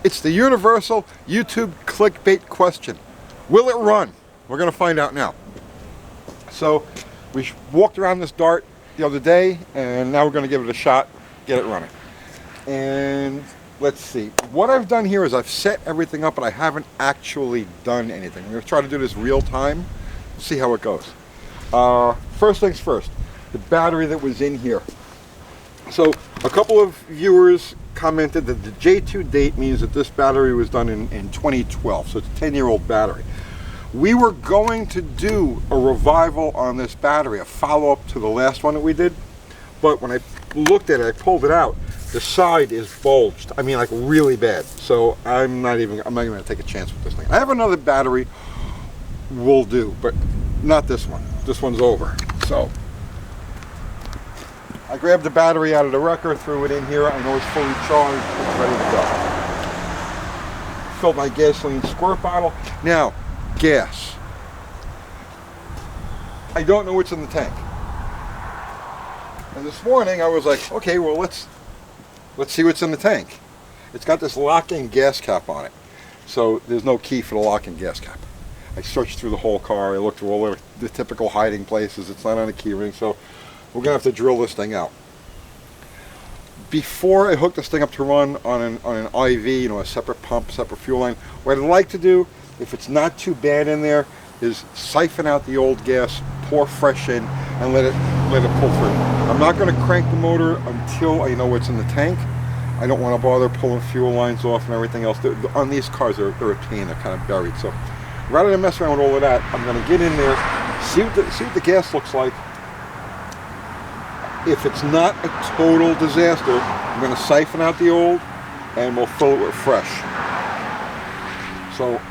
It's the universal YouTube clickbait question. Will it run? We're going to find out now. So we walked around this dart the other day, and now we're going to give it a shot, get it running. And let's see. What I've done here is I've set everything up, but I haven't actually done anything. I'm going to try to do this real time, see how it goes. First things first, the battery that was in here. So a couple of viewers commented that the J2 date means that this battery was done in 2012, so it's a 10-year-old battery. We were going to do a revival on this battery, a follow-up to the last one that we did, but when I looked at it, I pulled it out, the side is bulged. I mean, like really bad. So I'm not even going to take a chance with this thing. I have another battery we'll do, but not this one. This one's over. So I grabbed the battery out of the wrecker, threw it in here. I know it's fully charged, it's ready to go. Filled my gasoline squirt bottle. Now, gas. I don't know what's in the tank. And this morning I was like, okay, well let's see what's in the tank. It's got this lock-in gas cap on it. So there's no key for the lock-in gas cap. I searched through the whole car, I looked through all the typical hiding places. It's not on a key ring, so we're gonna have to drill this thing out. Before I hook this thing up to run on an IV, you know, a separate pump, separate fuel line, what I'd like to do, if it's not too bad in there, is siphon out the old gas, pour fresh in, and let it pull through. I'm not going to crank the motor until I know what's in the tank. I don't want to bother pulling fuel lines off and everything else. On these cars, they're a pain, they're kind of buried. So rather than mess around with all of that, I'm going to get in there, see what the gas looks like. If it's not a total disaster, I'm going to siphon out the old and we'll fill it with fresh. So,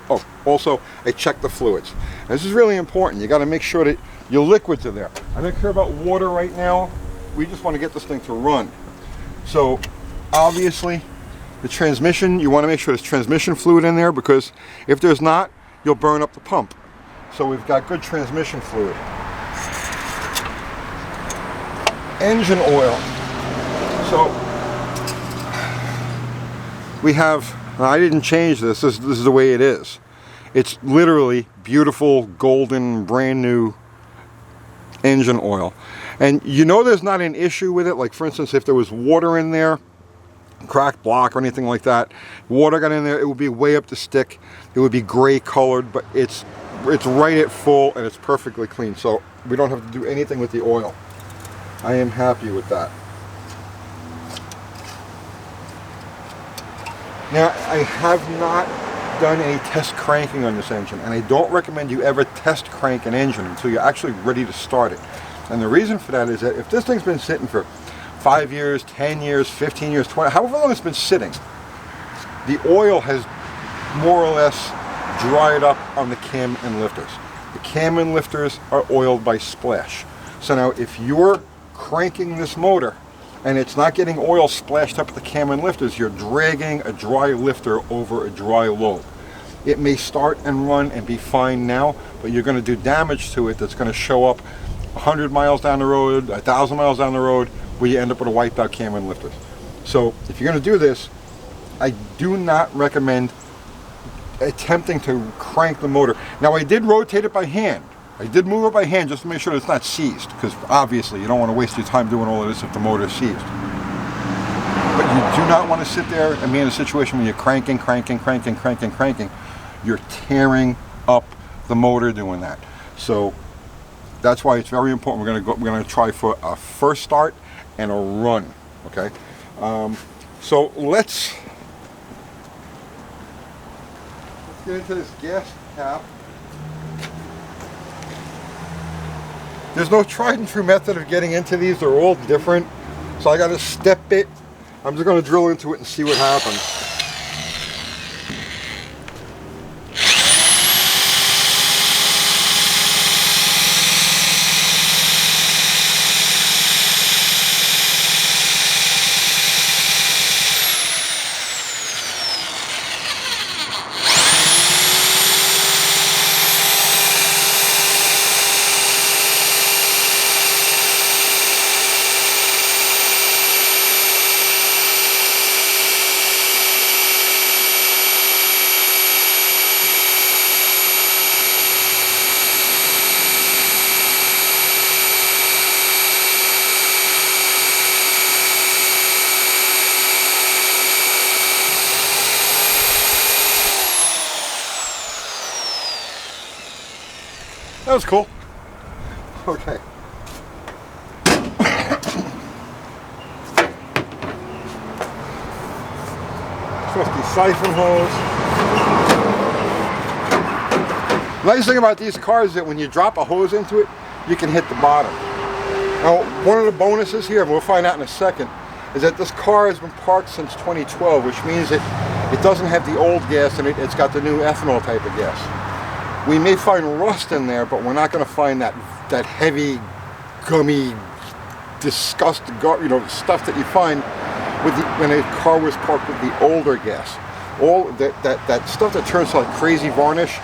oh, also I check the fluids. This is really important. You got to make sure that your liquids are there. I don't care about water right now. We just want to get this thing to run. So obviously the transmission, you want to make sure there's transmission fluid in there, because if there's not, you'll burn up the pump. So we've got good transmission fluid. Engine oil. So we have, I didn't change this is the way it is. It's literally beautiful, golden, brand new engine oil. And you know there's not an issue with it. Like for instance, if there was water in there, cracked block or anything like that, water got in there, it would be way up the stick. It would be gray colored, but it's right at full and it's perfectly clean. So we don't have to do anything with the oil. I am happy with that. Now, I have not done any test cranking on this engine, and I don't recommend you ever test crank an engine until you're actually ready to start it. And the reason for that is that if this thing's been sitting for 5 years, 10 years, 15 years, 20, however long it's been sitting, the oil has more or less dried up on the cam and lifters. The cam and lifters are oiled by splash. So now if you're cranking this motor and it's not getting oil splashed up at the cam and lifters, you're dragging a dry lifter over a dry load. It may start and run and be fine now, but you're going to do damage to it that's going to show up 100 miles down the road, 1,000 miles down the road, where you end up with a wiped out cam and lifters. So if you're going to do this, I do not recommend attempting to crank the motor. Now I did rotate it by hand. I did move it by hand just to make sure that it's not seized, because obviously you don't want to waste your time doing all of this if the motor is seized. But you do not want to sit there and be in a situation where you're cranking. You're tearing up the motor doing that. So that's why it's very important. We're going to try for a first start and a run. Okay. So let's get into this gas cap. There's no tried and true method of getting into these. They're all different. So I got to step it. I'm just going to drill into it and see what happens. That was cool. Okay. Trusty siphon hose. Nice thing about these cars is that when you drop a hose into it, you can hit the bottom. Now, one of the bonuses here, and we'll find out in a second, is that this car has been parked since 2012, which means that it doesn't have the old gas in it, it's got the new ethanol type of gas. We may find rust in there, but we're not going to find that heavy, gummy, disgusting, stuff that you find with when a car was parked with the older gas. All that stuff that turns to like crazy varnish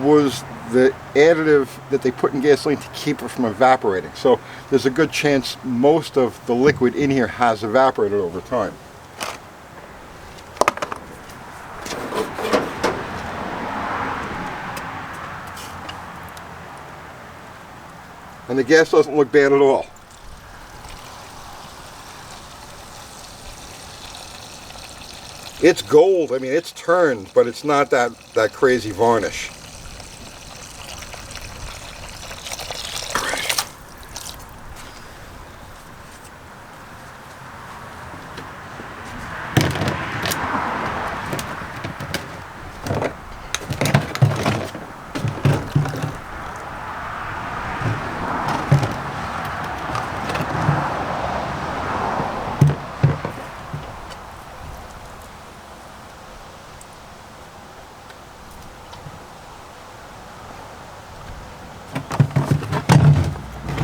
was the additive that they put in gasoline to keep it from evaporating. So there's a good chance most of the liquid in here has evaporated over time. And the gas doesn't look bad at all. It's gold, I mean it's turned, but it's not that crazy varnish.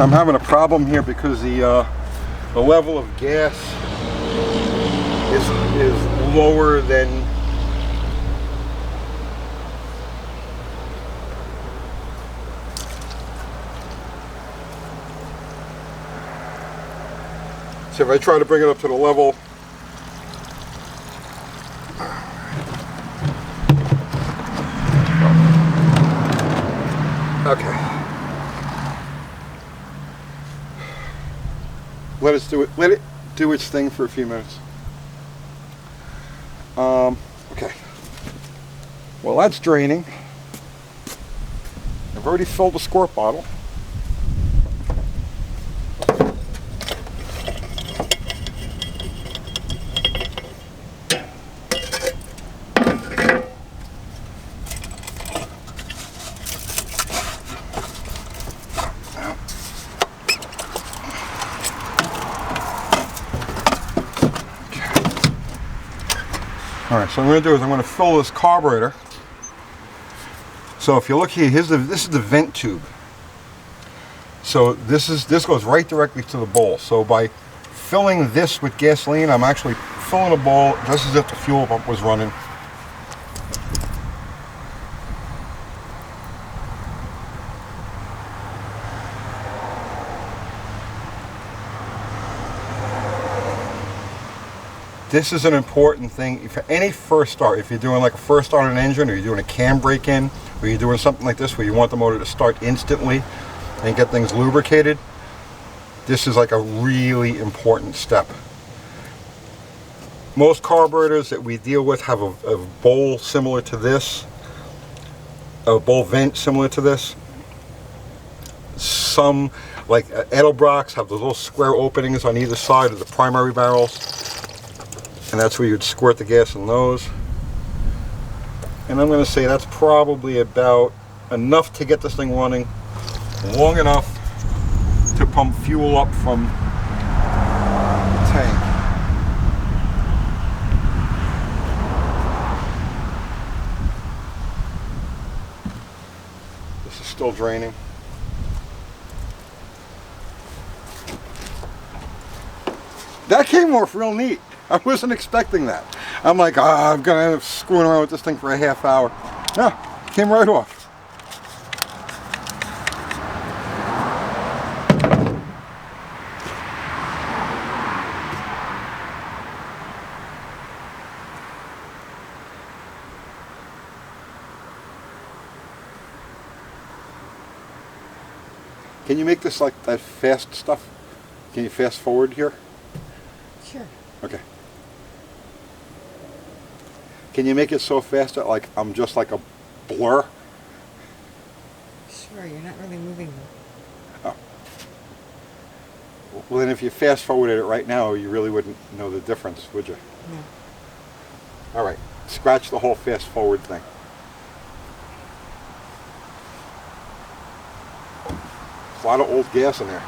I'm having a problem here because the level of gas is lower than so if I try to bring it up to the level okay. Let it do its thing for a few minutes. Okay. Well, that's draining. I've already filled the squirt bottle. Alright, so what I'm going to do is I'm going to fill this carburetor. So if you look here, this is the vent tube. So this goes right directly to the bowl. So by filling this with gasoline, I'm actually filling a bowl just as if the fuel pump was running. This is an important thing for any first start. If you're doing like a first start on an engine, or you're doing a cam break-in, or you're doing something like this where you want the motor to start instantly and get things lubricated, this is like a really important step. Most carburetors that we deal with have a bowl similar to this, a bowl vent similar to this. Some, like Edelbrock's, have those little square openings on either side of the primary barrels. And that's where you'd squirt the gas in those. And I'm going to say that's probably about enough to get this thing running long enough to pump fuel up from the tank. This is still draining. That came off real neat. I wasn't expecting that. I'm like, I'm going to end up screwing around with this thing for a half hour. No, it came right off. Can you make this like that fast stuff? Can you fast forward here? Sure. Okay. Can you make it so fast that like I'm just like a blur? Sure. Sure, you're not really moving them. Oh. Well, then if you fast forwarded it right now, you really wouldn't know the difference, would you? No. All right, scratch the whole fast forward thing. There's a lot of old gas in there.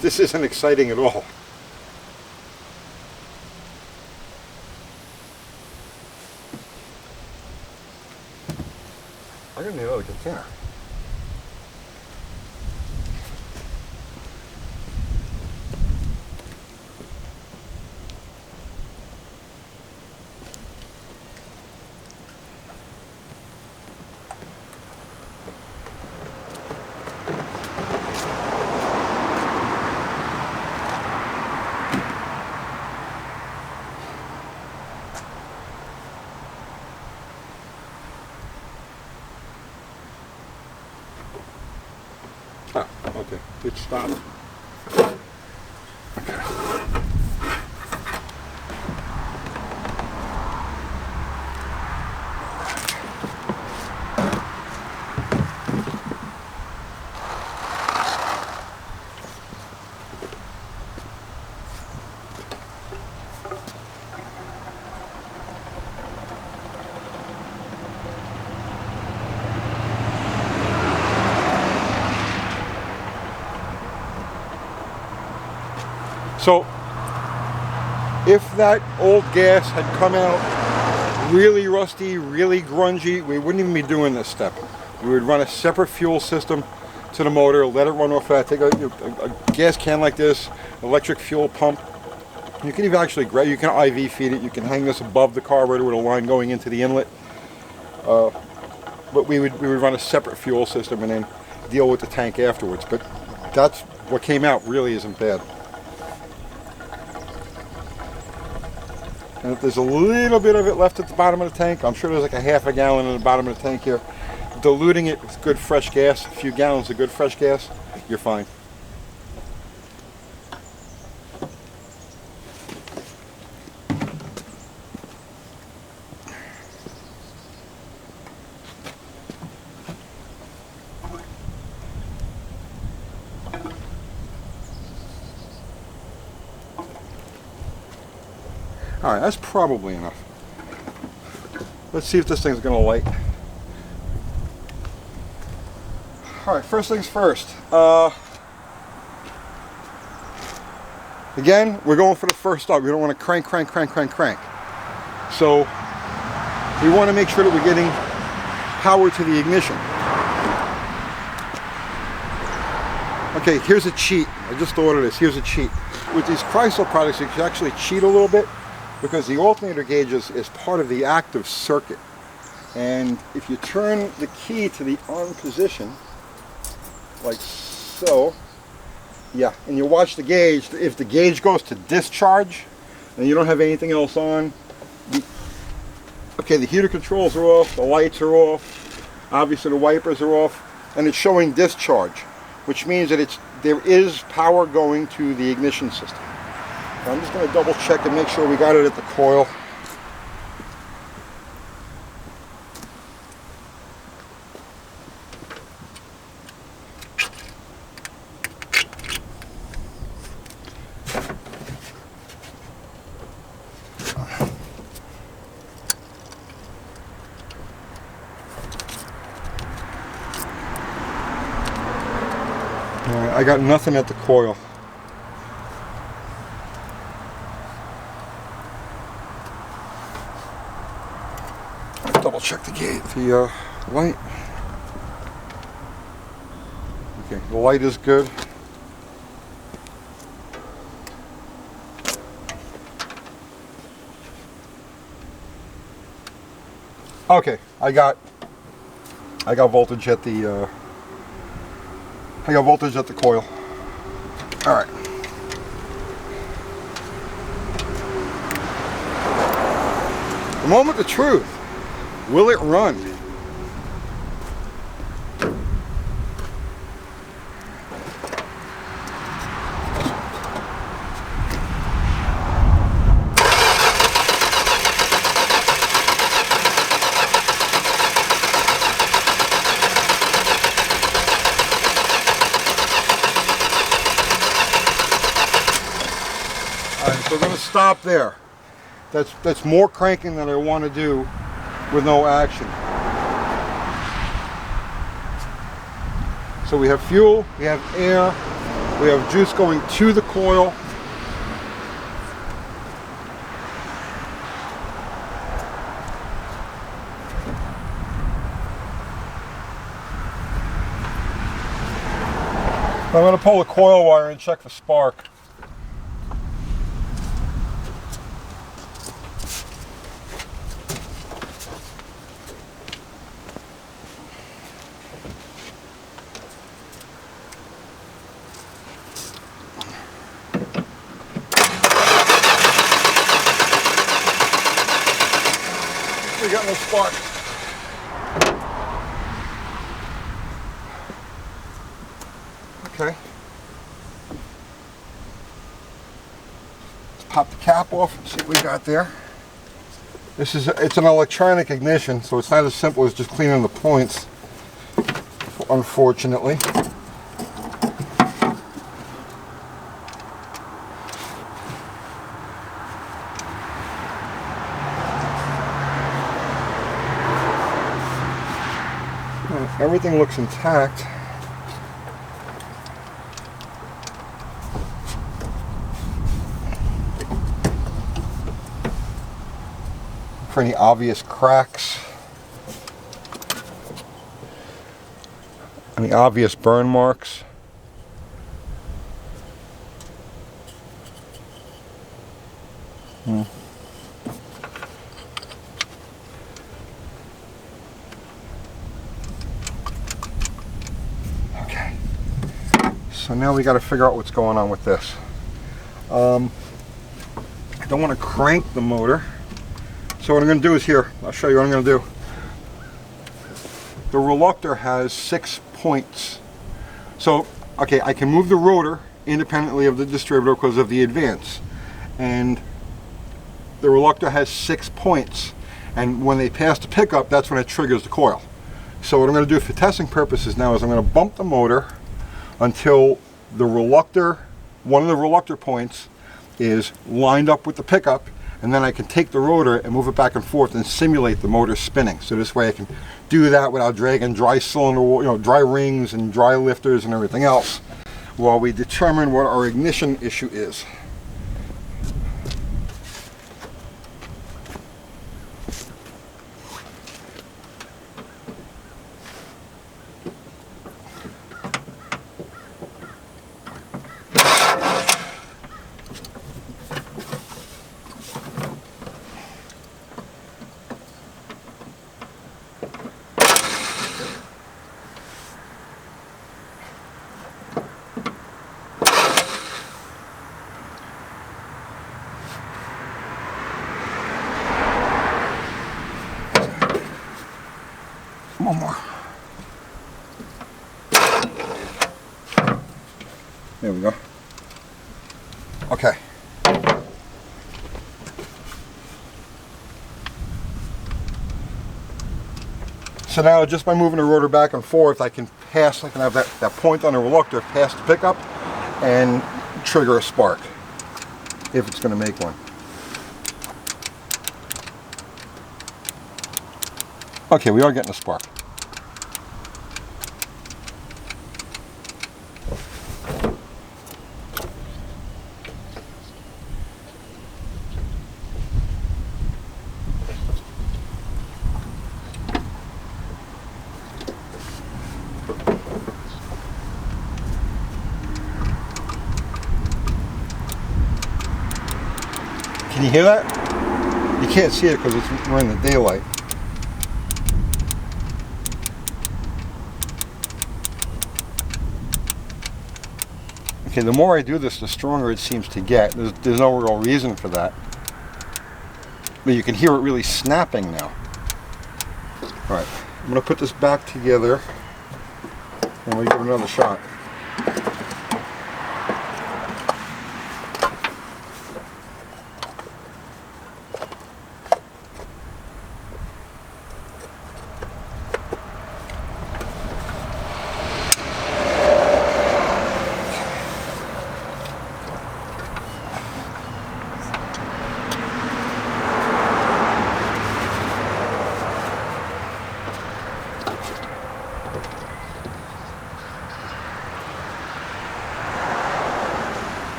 This isn't exciting at all. I'm gonna need another container. Oh, okay. It stopped. Okay. So, if that old gas had come out really rusty, really grungy, we wouldn't even be doing this step. We would run a separate fuel system to the motor, let it run off that, take a gas can like this, electric fuel pump. You can even actually grab, you can IV feed it, you can hang this above the carburetor with a line going into the inlet. But we would run a separate fuel system and then deal with the tank afterwards. But that's what came out really isn't bad. And if there's a little bit of it left at the bottom of the tank, I'm sure there's like a half a gallon in the bottom of the tank here. Diluting it with good fresh gas, a few gallons of good fresh gas, you're fine. All right, that's probably enough. Let's see if this thing's gonna light. All right, first things first. Again, we're going for the first start. We don't want to crank. So we want to make sure that we're getting power to the ignition. Okay, here's a cheat. I just thought of this. Here's a cheat. With these Chrysler products, you can actually cheat a little bit because the alternator gauge is part of the active circuit. And if you turn the key to the on position, like so, yeah, and you watch the gauge, if the gauge goes to discharge and you don't have anything else on, okay, the heater controls are off, the lights are off, obviously the wipers are off, and it's showing discharge, which means that there is power going to the ignition system. Now I'm just going to double check and make sure we got it at the coil. Alright, I got nothing at the coil. Double check the gate, the light. Okay, the light is good. Okay, I got voltage at the coil. All right. The moment of truth. Will it run? So we're going to stop there. That's more cranking than I want to do with no action. So we have fuel, we have air, we have juice going to the coil. I'm going to pull the coil wire and check for spark. We got no spark. Okay. Let's pop the cap off and see what we got there. It's an electronic ignition, so it's not as simple as just cleaning the points, unfortunately. Everything looks intact. For any obvious cracks, any obvious burn marks. Okay, so now we got to figure out what's going on with this. I don't want to crank the motor. So what I'm going to do is here, I'll show you what I'm going to do. The reluctor has 6 points. So, okay, I can move the rotor independently of the distributor because of the advance. And the reluctor has 6 points. And when they pass the pickup, that's when it triggers the coil. So what I'm going to do for testing purposes now is I'm going to bump the motor until the reluctor, one of the reluctor points is lined up with the pickup. And then I can take the rotor and move it back and forth and simulate the motor spinning. So this way I can do that without dragging dry cylinder, dry rings and dry lifters and everything else while we determine what our ignition issue is. One more. There we go. Okay. So now just by moving the rotor back and forth, I can have that point on the reluctor pass the pickup and trigger a spark if it's going to make one. Okay, we are getting a spark. Can you hear that? You can't see it because we're in the daylight. Okay, the more I do this, the stronger it seems to get. There's no real reason for that. But you can hear it really snapping now. Alright, I'm going to put this back together and we'll give it another shot.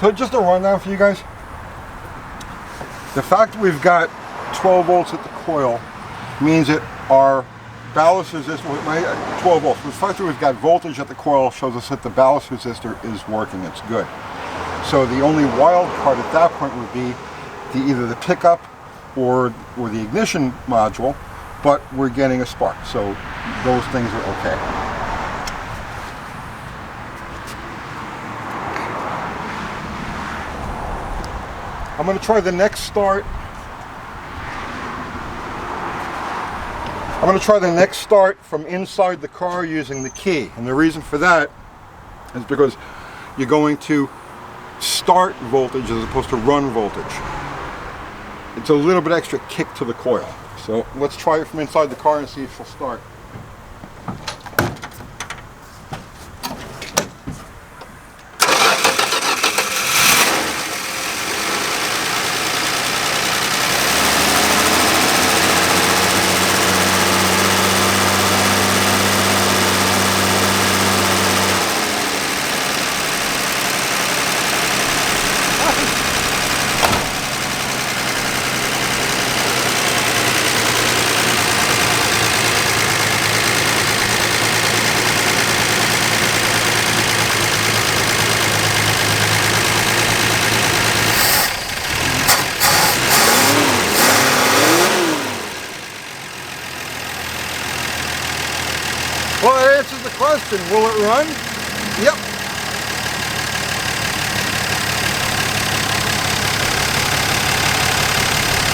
So just a rundown for you guys. The fact that we've got 12 volts at the coil means that our ballast resistor, 12 volts. The fact that we've got voltage at the coil shows us that the ballast resistor is working, it's good. So the only wild card at that point would be either the pickup or the ignition module, but we're getting a spark, so those things are okay. I'm going to try the next start. I'm going to try the next start from inside the car using the key. And the reason for that is because you're going to start voltage as opposed to run voltage. It's a little bit extra kick to the coil. So let's try it from inside the car and see if she'll start. Well, that answers the question. Will it run? Yep.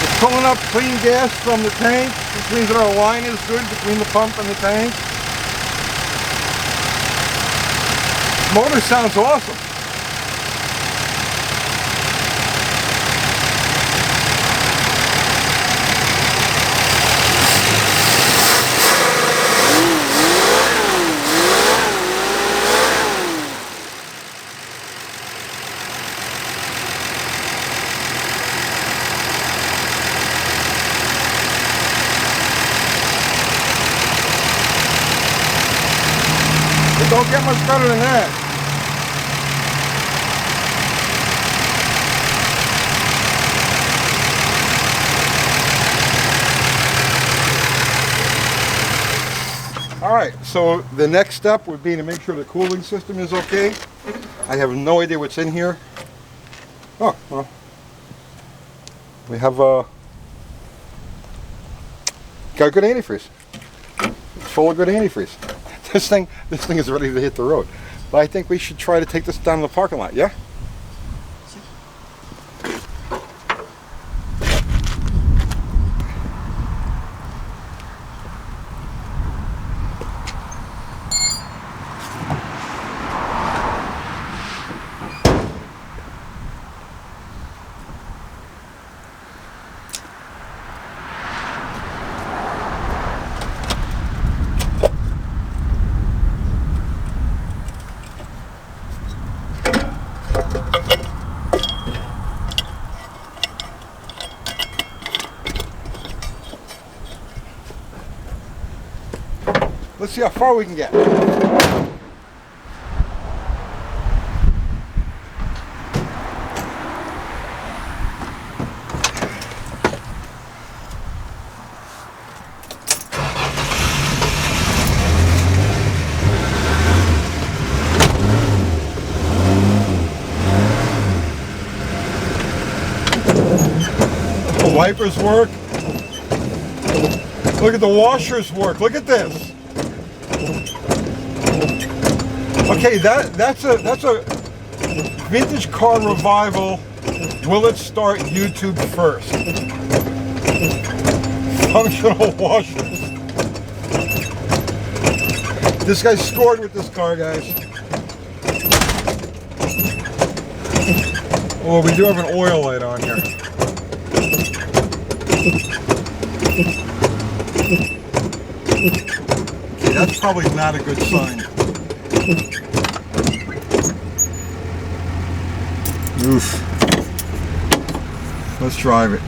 It's pulling up clean gas from the tank, which means that our line is good between the pump and the tank. Motor sounds awesome. It don't get much better than that. Alright, so the next step would be to make sure the cooling system is okay. I have no idea what's in here. Oh, well. We have got good antifreeze. It's full of good antifreeze. This thing is ready to hit the road. But I think we should try to take this down to the parking lot, yeah? Let's see how far we can get. The wipers work. Look at the washers work. Look at this. Okay, that's a vintage car revival. Will it start YouTube first? Functional washers. This guy scored with this car, guys. Oh, we do have an oil light on here. Okay, that's probably not a good sign. Oof. Let's drive it.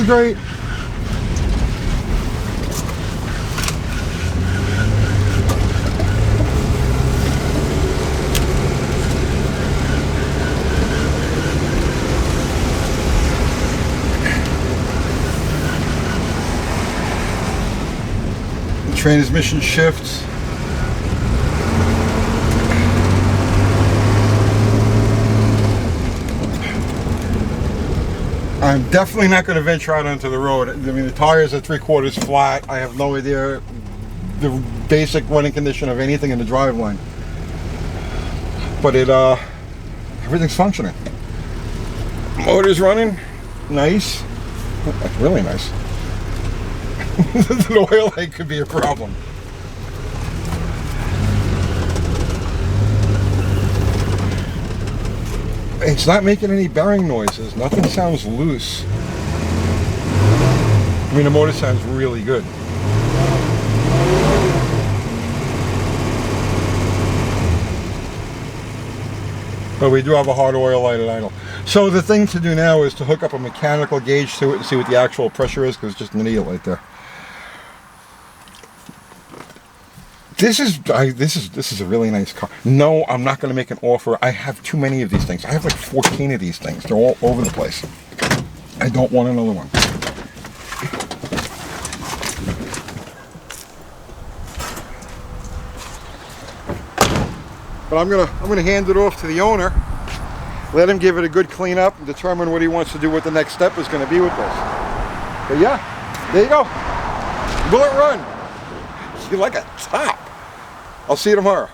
is great. The transmission shifts. I'm definitely not going to venture out onto the road. I mean, the tires are 3/4 flat. I have no idea the basic running condition of anything in the driveline. But everything's functioning. Motor's running. Nice. That's really nice. The oil leak could be a problem. It's not making any bearing noises. Nothing sounds loose. I mean, the motor sounds really good. But we do have a hard oil light at idle. So the thing to do now is to hook up a mechanical gauge to it and see what the actual pressure is, because it's just an idiot right there. This is a really nice car. No, I'm not going to make an offer. I have too many of these things. I have like 14 of these things. They're all over the place. I don't want another one. But I'm gonna hand it off to the owner. Let him give it a good clean up and determine what he wants to do, what the next step is going to be with this. But yeah, there you go. Will it run? You like a top. I'll see you tomorrow.